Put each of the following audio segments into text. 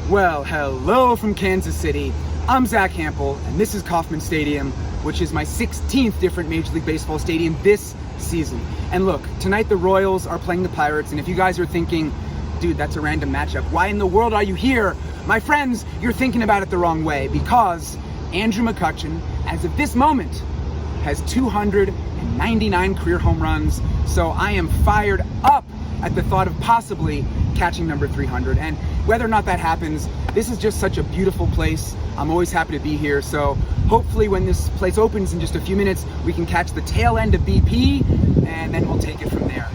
Well, hello from Kansas City. I'm Zack Hample, and this is Kauffman Stadium, which is my 16th different Major League Baseball stadium this season. And look, tonight the Royals are playing the Pirates, and if you guys are thinking, dude, that's a random matchup, why in the world are you here? My friends, you're thinking about it the wrong way, because Andrew McCutchen, as of this moment, has 299 career home runs, so I am fired up at the thought of possibly catching number 300. And whether or not that happens, this is just such a beautiful place. I'm always happy to be here. So hopefully when this place opens in just a few minutes, we can catch the tail end of BP, and then we'll take it from there.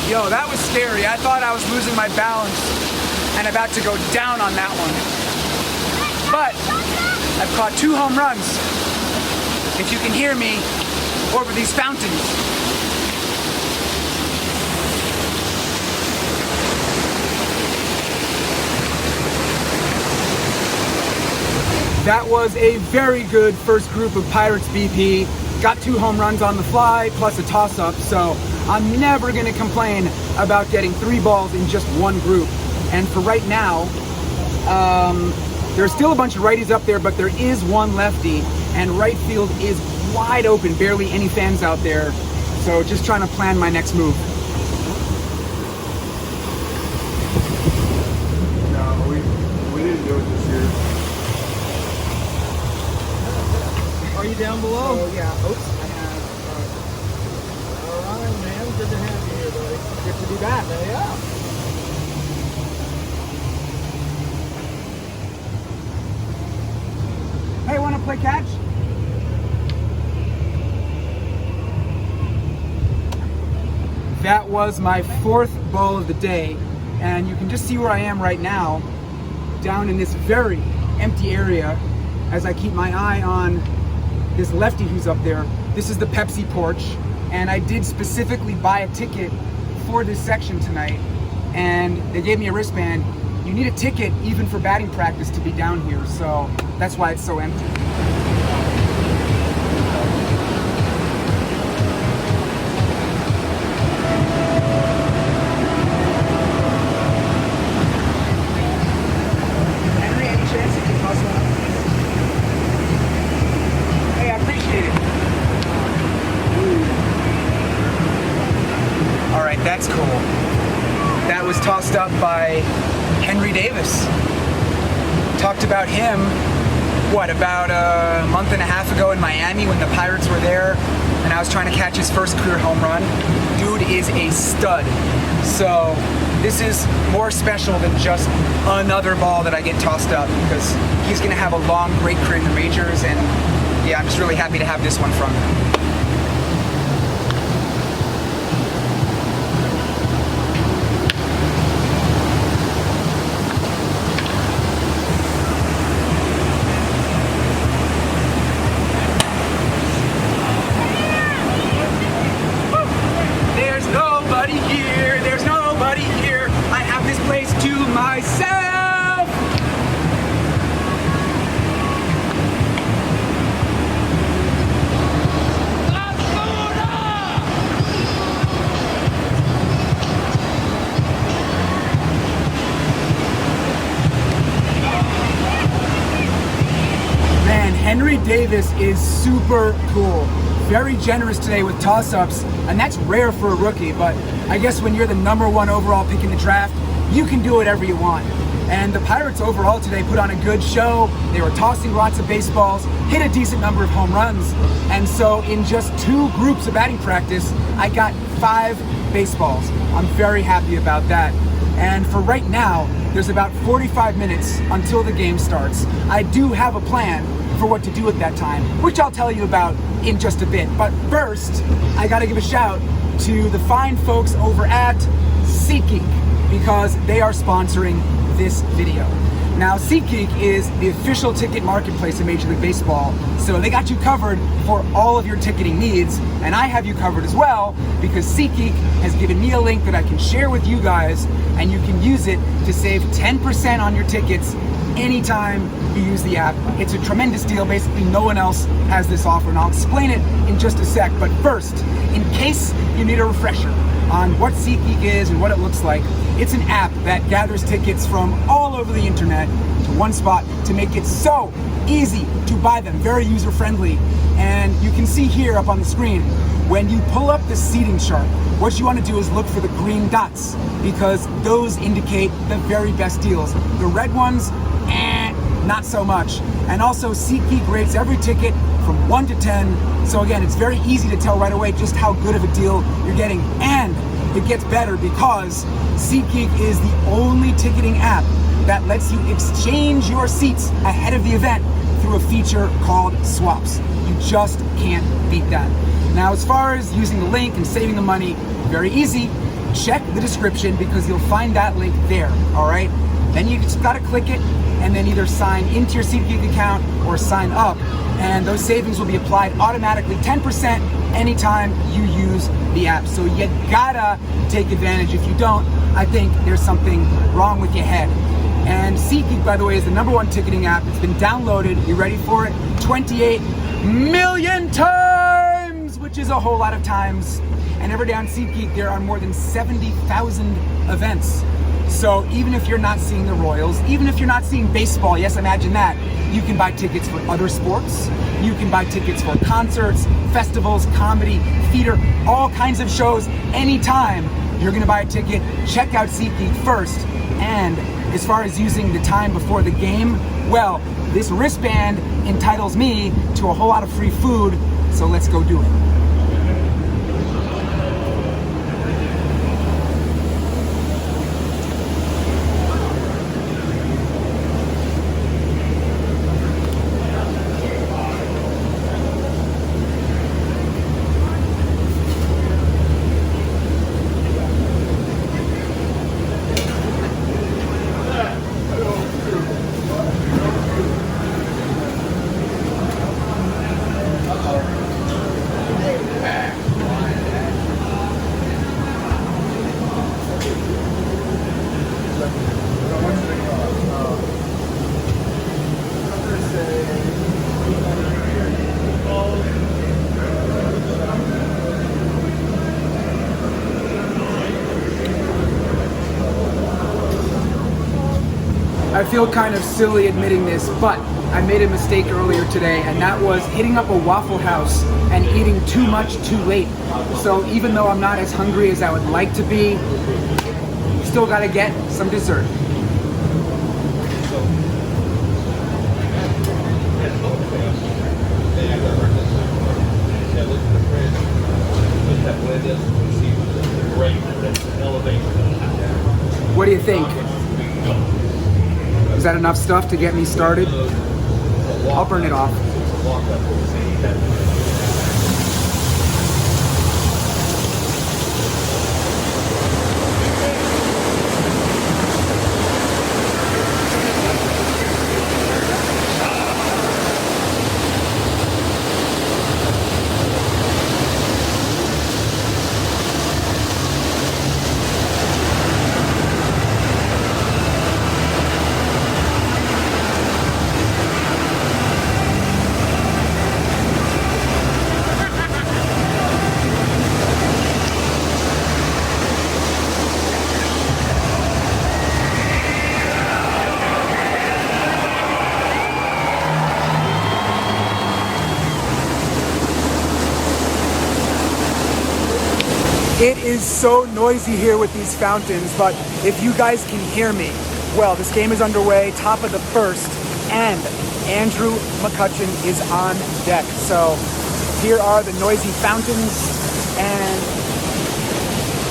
Yo, that was scary. I thought I was losing my balance and about to go down on that one. But I've caught 2 home runs, if you can hear me, over these fountains. That was a very good first group of Pirates BP. Got 2 home runs on the fly, plus a toss-up, so I'm never gonna complain about getting 3 balls in just one group. And for right now, there's still a bunch of righties up there, but there is one lefty, and right field is wide open, barely any fans out there. So just trying to plan my next move. No, we didn't do it this year. Are you down below? Oh yeah, oops, I have, All right, man. Good to have you here, buddy. good to be back. Yeah. Hey, wanna play catch? That was my 4th ball of the day, and you can just see where I am right now, down in this very empty area, as I keep my eye on this lefty who's up there. This is the Pepsi Porch, and I did specifically buy a ticket for this section tonight, and they gave me a wristband. You need a ticket even for batting practice to be down here, so that's why it's so empty. Henry, any chance you can toss one? Hey, I appreciate it. All right, that's cool. That was tossed up by Henry Davis. Talked about him, about a month and a half ago in Miami when the Pirates were there, and I was trying to catch his first career home run. Dude is a stud. So this is more special than just another ball that I get tossed up, because he's gonna have a long, great career in the majors, and yeah, I'm just really happy to have this one from him. Myself! Henry Davis is super cool. very generous today with toss-ups, and that's rare for a rookie, but I guess when you're the #1 overall pick in the draft, you can do whatever you want. And the Pirates overall today put on a good show. They were tossing lots of baseballs, hit a decent number of home runs, and so in just 2 groups of batting practice, I got 5 baseballs. I'm very happy about that. And for right now, there's about 45 minutes until the game starts. I do have a plan for what to do at that time, which I'll tell you about in just a bit. But first, I gotta give a shout to the fine folks over at SeatGeek because they are sponsoring this video. Now, SeatGeek is the official ticket marketplace of Major League Baseball, so they got you covered for all of your ticketing needs, and I have you covered as well because SeatGeek has given me a link that I can share with you guys, and you can use it to save 10% on your tickets anytime you use the app. It's a tremendous deal. Basically, no one else has this offer, and I'll explain it in just a sec. But first, in case you need a refresher on what SeatGeek is and what it looks like, it's an app that gathers tickets from all over the internet to one spot to make it so easy to buy them, very user-friendly. And you can see here up on the screen, when you pull up the seating chart, what you want to do is look for the green dots because those indicate the very best deals. The red ones, not so much. And also SeatGeek rates every ticket from 1 to 10. So again, it's very easy to tell right away just how good of a deal you're getting. And it gets better because SeatGeek is the only ticketing app that lets you exchange your seats ahead of the event through a feature called swaps. You just can't beat that. Now, as far as using the link and saving the money, very easy. Check the description because you'll find that link there, all right? Then you just gotta click it and then either sign into your SeatGeek account or sign up, and those savings will be applied automatically 10% anytime you use the app. So you gotta take advantage. If you don't, I think there's something wrong with your head. And SeatGeek, by the way, is the #1 ticketing app. It's been downloaded, you ready for it? 28 million times, which is a whole lot of times. And every day on SeatGeek, there are more than 70,000 events. So even if you're not seeing the Royals, even if you're not seeing baseball, yes, imagine that, you can buy tickets for other sports. You can buy tickets for concerts, festivals, comedy, theater, all kinds of shows. Anytime you're gonna buy a ticket, check out SeatGeek first. And as far as using the time before the game, well, this wristband entitles me to a whole lot of free food, so let's go do it. I feel kind of silly admitting this, but I made a mistake earlier today, and that was hitting up a Waffle House and eating too much too late. So even though I'm not as hungry as I would like to be, still gotta get some dessert. What do you think? Is that enough stuff to get me started? I'll burn it off. It is so noisy here with these fountains, but if you guys can hear me, well, this game is underway, top of the first, and Andrew McCutchen is on deck. So here are the noisy fountains, and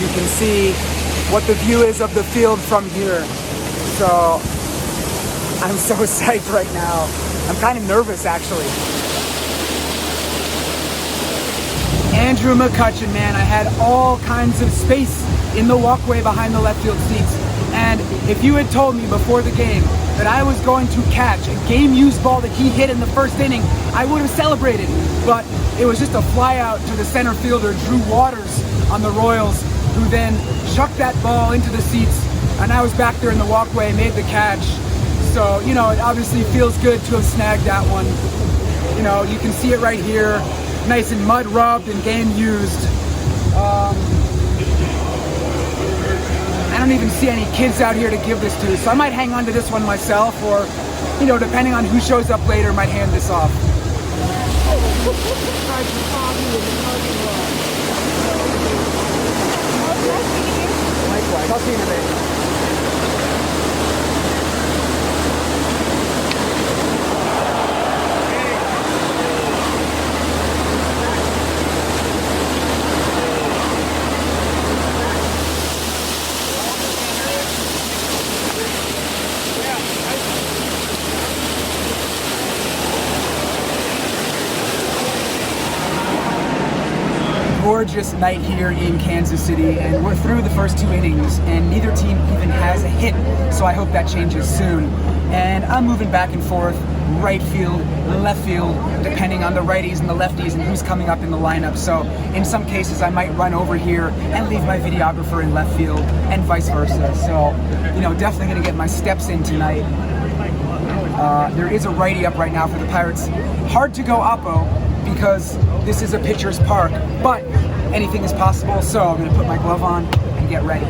you can see what the view is of the field from here. So I'm so psyched right now. I'm kind of nervous, actually. Andrew McCutchen, man, I had all kinds of space in the walkway behind the left field seats. And if you had told me before the game that I was going to catch a game-used ball that he hit in the first inning, I would have celebrated. But it was just a fly out to the center fielder, Drew Waters, on the Royals, who then chucked that ball into the seats. And I was back there in the walkway, made the catch. So, you know, it obviously feels good to have snagged that one. You know, you can see it right here, nice and mud rubbed and game used. I don't even see any kids out here to give this to, so I might hang on to this one myself, or, you know, depending on who shows up later, might hand this off. Likewise, I'll see you in a bit. Gorgeous night here in Kansas City, and we're through the first 2 innings and neither team even has a hit, so I hope that changes soon. And I'm moving back and forth, right field, left field, depending on the righties and the lefties and who's coming up in the lineup. So in some cases I might run over here and leave my videographer in left field and vice versa. So, you know, definitely gonna get my steps in tonight. There is a righty up right now for the Pirates. Hard to go oppo because this is a pitcher's park, but anything is possible, so I'm gonna put my glove on and get ready.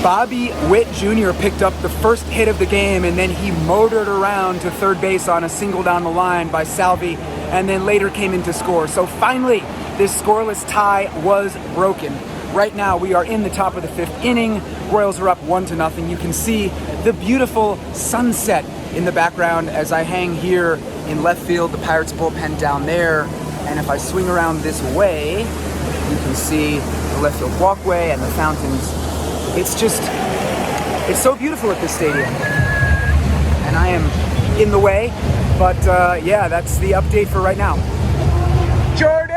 Bobby Witt Jr. picked up the first hit of the game, and then he motored around to third base on a single down the line by Salvi, and then later came in to score. So finally, this scoreless tie was broken. Right now, we are in the top of the 5th inning. Royals are up 1-0. You can see the beautiful sunset in the background as I hang here in left field, the Pirates bullpen down there. And if I swing around this way, you can see the left field walkway and the fountains. It's so beautiful at this stadium. And I am in the way, but yeah, that's the update for right now. Jordan!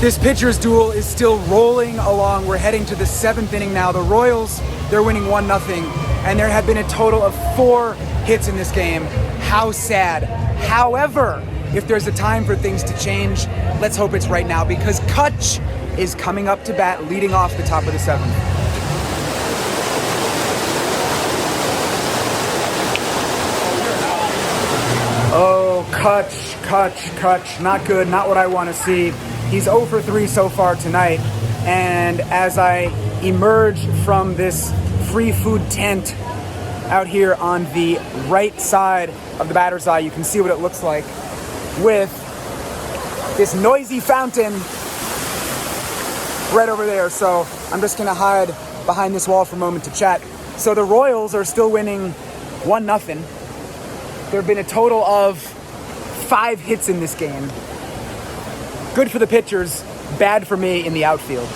This pitcher's duel is still rolling along. We're heading to the 7th inning now. The Royals, they're winning 1-0, and there have been a total of 4 hits in this game. How sad. However, if there's a time for things to change, let's hope it's right now, because Kutch is coming up to bat, leading off the top of the 7th. Oh, Kutch, not good, not what I want to see. He's 0 for 3 so far tonight, and as I emerge from this free food tent out here on the right side of the batter's eye, you can see what it looks like with this noisy fountain right over there. So I'm just gonna hide behind this wall for a moment to chat. So the Royals are still winning 1-0. There have been a total of 5 hits in this game. Good for the pitchers, bad for me in the outfield.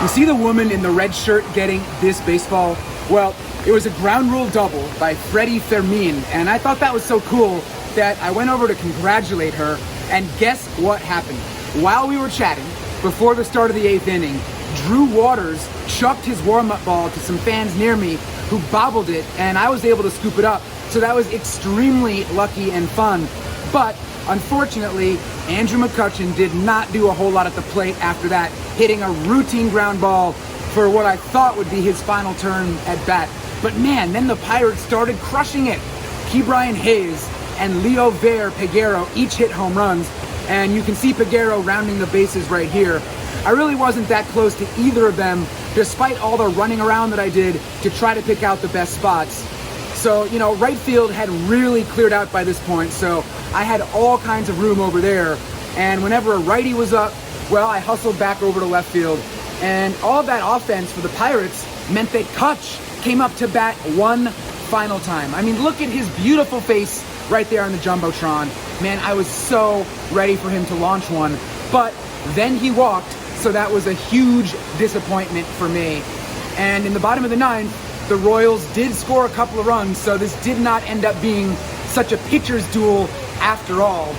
You see the woman in the red shirt getting this baseball? Well, it was a ground rule double by Freddie Fermin, and I thought that was so cool that I went over to congratulate her, and guess what happened? While we were chatting, before the start of the 8th inning, Drew Waters chucked his warm-up ball to some fans near me who bobbled it, and I was able to scoop it up. So that was extremely lucky and fun. But unfortunately, Andrew McCutchen did not do a whole lot at the plate after that, hitting a routine ground ball for what I thought would be his final turn at bat. But man, then the Pirates started crushing it. Ke'Bryan Hayes and Leo Peguero each hit home runs, and you can see Peguero rounding the bases right here. I really wasn't that close to either of them, despite all the running around that I did to try to pick out the best spots. So, you know, right field had really cleared out by this point, so I had all kinds of room over there. And whenever a righty was up, well, I hustled back over to left field. And all of that offense for the Pirates meant that Kutch came up to bat one final time. I mean, look at his beautiful face right there on the Jumbotron. Man, I was so ready for him to launch one. But then he walked, so that was a huge disappointment for me. And in the bottom of the 9th, the Royals did score a couple of runs, so this did not end up being such a pitcher's duel after all.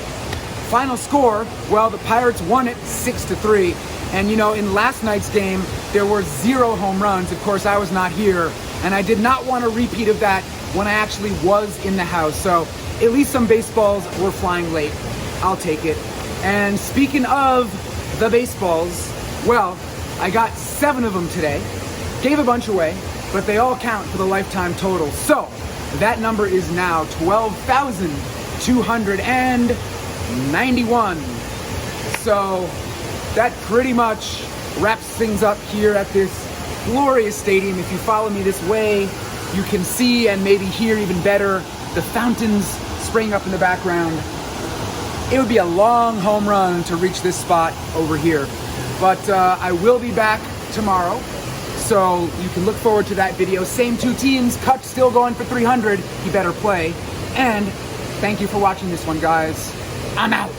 Final score, well, the Pirates won it 6-3. And you know, in last night's game, there were 0 home runs. Of course, I was not here, and I did not want a repeat of that when I actually was in the house. So at least some baseballs were flying late. I'll take it. And speaking of the baseballs, well, I got 7 of them today. Gave a bunch away, but they all count for the lifetime total. So that number is now 12,291. So that pretty much wraps things up here at this glorious stadium. If you follow me this way, you can see and maybe hear even better the fountains spraying up in the background. It would be a long home run to reach this spot over here. But I will be back tomorrow, so you can look forward to that video. Same 2 teams, Kutch still going for 300. He better play. And thank you for watching this one, guys. I'm out.